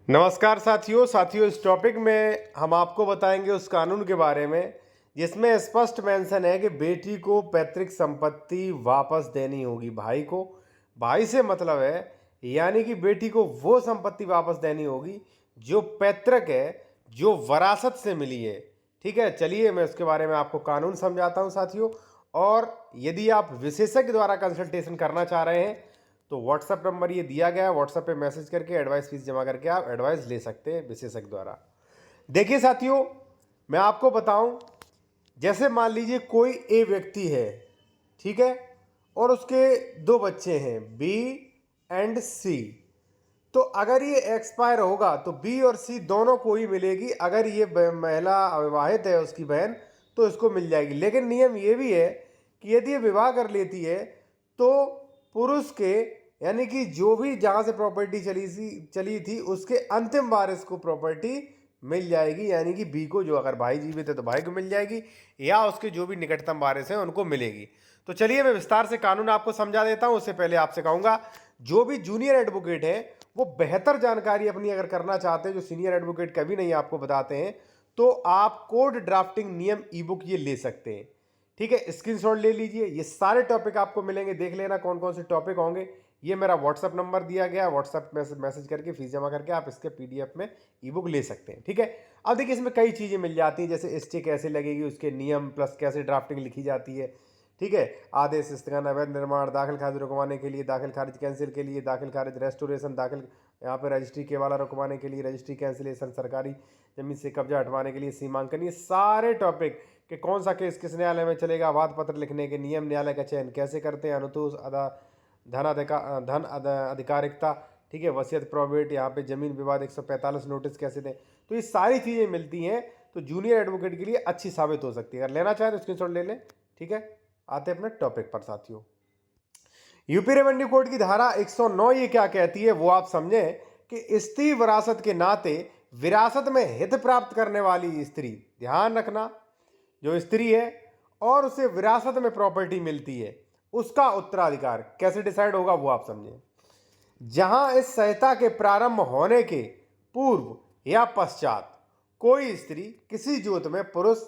नमस्कार साथियों इस टॉपिक में हम आपको बताएंगे उस कानून के बारे में जिसमें स्पष्ट मेंशन है कि बेटी को पैतृक संपत्ति वापस देनी होगी भाई को। भाई से मतलब है यानी कि बेटी को वो संपत्ति वापस देनी होगी जो पैतृक है, जो वरासत से मिली है। ठीक है, चलिए मैं उसके बारे में आपको कानून समझाता हूं साथियों। और यदि आप विशेषज्ञ द्वारा कंसल्टेशन करना चाह रहे हैं तो व्हाट्सएप नंबर ये दिया गया है, व्हाट्सएप पे मैसेज करके एडवाइस फीस जमा करके आप एडवाइस ले सकते हैं विशेषज्ञ द्वारा। देखिए साथियों, मैं आपको बताऊं, जैसे मान लीजिए कोई ए व्यक्ति है, ठीक है, और उसके दो बच्चे हैं बी एंड सी। तो अगर ये एक्सपायर होगा तो बी और सी दोनों को ही मिलेगी। अगर ये महिला अविवाहित है, उसकी बहन, तो इसको मिल जाएगी। लेकिन नियम ये भी है कि यदि ये विवाह कर लेती है तो पुरुष के यानी कि जो भी जहां से प्रॉपर्टी चली थी उसके अंतिम वारिस को प्रॉपर्टी मिल जाएगी। यानी कि बी को, जो अगर भाई जीवित है तो भाई को मिल जाएगी, या उसके जो भी निकटतम वारिस हैं उनको मिलेगी। तो चलिए मैं विस्तार से कानून आपको समझा देता हूं। उससे पहले आपसे कहूंगा, जो भी जूनियर एडवोकेट है वो बेहतर जानकारी अपनी अगर करना चाहते हैं, जो सीनियर एडवोकेट कभी नहीं आपको बताते हैं, तो आप कोड ड्राफ्टिंग नियम ई बुक ये ले सकते हैं। ठीक है, स्क्रीनशॉट ले लीजिए, ये सारे टॉपिक आपको मिलेंगे, देख लेना कौन कौन से टॉपिक होंगे। ये मेरा व्हाट्सअप नंबर दिया गया, व्हाट्सअप मैसेज करके फीस जमा करके आप इसके पीडीएफ में ई बुक ले सकते हैं। ठीक है, अब देखिए इसमें कई चीज़ें मिल जाती हैं, जैसे स्टे कैसे लगेगी, उसके नियम प्लस कैसे ड्राफ्टिंग लिखी जाती है। ठीक है, आदेश स्थगन, अवैध निर्माण, दाखिल खारिज रुकवाने के लिए, दाखिल खारिज कैंसिल के लिए, दाखिल खारिज रेस्टोरेशन, दाखिल यहाँ पे रजिस्ट्री के वाला रुकवाने के लिए, रजिस्ट्री कैंसिलेशन, सरकारी जमीन से कब्जा हटवाने के लिए, सीमांकन, ये सारे टॉपिक कि कौन सा केस किस न्यायालय में चलेगा, वाद पत्र लिखने के नियम, न्यायालय का चयन कैसे करते हैं, अनुतोष धन अधिकारिकता, ठीक है, वसीयत प्रोबेट, यहाँ पे जमीन विवाद 145 नोटिस कैसे दें। तो ये सारी चीज़ें मिलती हैं, तो जूनियर एडवोकेट के लिए अच्छी साबित हो सकती है। अगर लेना चाहे तो स्क्रीनशॉट ले लें। ठीक है, आते हैं अपने टॉपिक पर साथियों। यूपी रेवेन्यू कोड की धारा 109 ये क्या कहती है वो आप समझें कि स्त्री विरासत के नाते विरासत में हित प्राप्त करने वाली स्त्री, ध्यान रखना, जो स्त्री है और उसे विरासत में प्रॉपर्टी मिलती है, उसका उत्तराधिकार कैसे डिसाइड होगा वो आप समझें। जहां इस संहिता के प्रारंभ होने के पूर्व या पश्चात कोई स्त्री किसी जोत में पुरुष,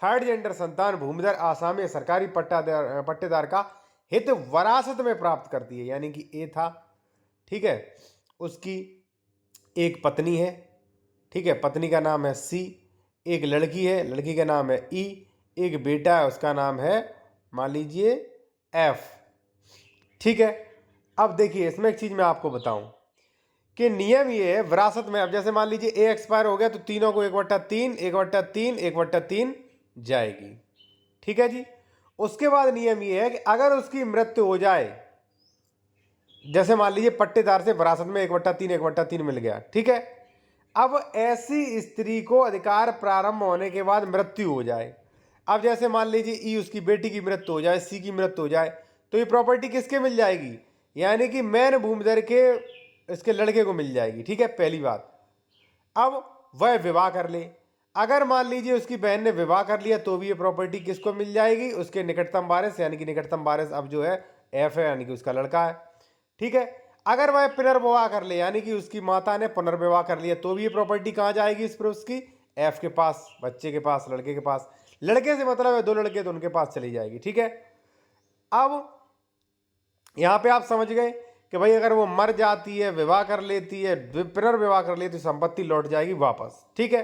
थर्ड जेंडर संतान, भूमिधर, आसामी, सरकारी पट्टेदार का हित वरासत में प्राप्त करती है, यानी कि ए था। ठीक है, उसकी एक पत्नी है, ठीक है, पत्नी का नाम है सी, एक लड़की है, लड़की का नाम है ई, एक बेटा है, उसका नाम है मान लीजिए एफ। ठीक है, अब देखिए इसमें एक चीज मैं आपको बताऊं कि नियम ये है विरासत में, अब जैसे मान लीजिए ए एक्सपायर हो गया तो तीनों को 1/3 1/3 1/3 जाएगी। ठीक है जी, उसके बाद नियम ये है कि अगर उसकी मृत्यु हो जाए, जैसे मान लीजिए पट्टेदार से विरासत में 1/3 1/3 मिल गया, ठीक है, अब ऐसी स्त्री को अधिकार प्रारंभ होने के बाद मृत्यु हो जाए, अब जैसे मान लीजिए ई उसकी बेटी की मृत्यु हो जाए, सी की मृत्यु हो जाए, तो ये प्रॉपर्टी किसके मिल जाएगी, यानी कि मैन भूमिधर के इसके लड़के को मिल जाएगी। ठीक है, पहली बात। अब वह विवाह कर ले, अगर मान लीजिए उसकी बहन ने विवाह कर लिया तो भी ये प्रॉपर्टी किसको मिल जाएगी, उसके निकटतम वारिस, यानी कि निकटतम वारिस अब जो है एफ है, यानी कि उसका लड़का है। ठीक है, अगर वह पुनर्विवाह कर ले, यानी कि उसकी माता ने पुनर्विवाह कर लिया, तो भी ये प्रॉपर्टी कहाँ जाएगी इस पुरुष की, एफ के पास, बच्चे के पास, लड़के के पास। लड़के से मतलब है दो लड़के तो उनके पास चली जाएगी। ठीक है, अब यहां पे आप समझ गए कि भाई अगर वो मर जाती है, विवाह कर लेती है, पुनर्विवाह कर लेती है, तो संपत्ति लौट जाएगी वापस। ठीक है,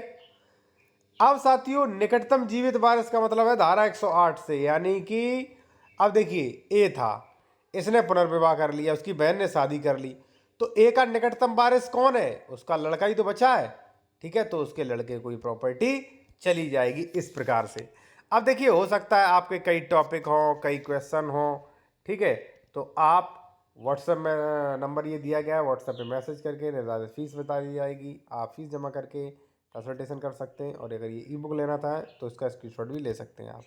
अब साथियों निकटतम जीवित वारिस का मतलब है धारा 108 से, यानी कि अब देखिए ए था, इसने पुनर्विवाह कर लिया, उसकी बहन ने शादी कर ली, तो ए का निकटतम वारिस कौन है, उसका लड़का ही तो बचा है। ठीक है, तो उसके लड़के को ही प्रॉपर्टी चली जाएगी इस प्रकार से। अब देखिए हो सकता है आपके कई टॉपिक हो, कई क्वेश्चन हो, ठीक है, तो आप व्हाट्सएप में नंबर ये दिया गया है, व्हाट्सएप पे मैसेज करके निर्धारित फीस बता दी जाएगी, आप फीस जमा करके कंसल्टेशन कर सकते हैं। और अगर ये ई बुक लेना था तो इसका स्क्रीनशॉट भी ले सकते हैं आप।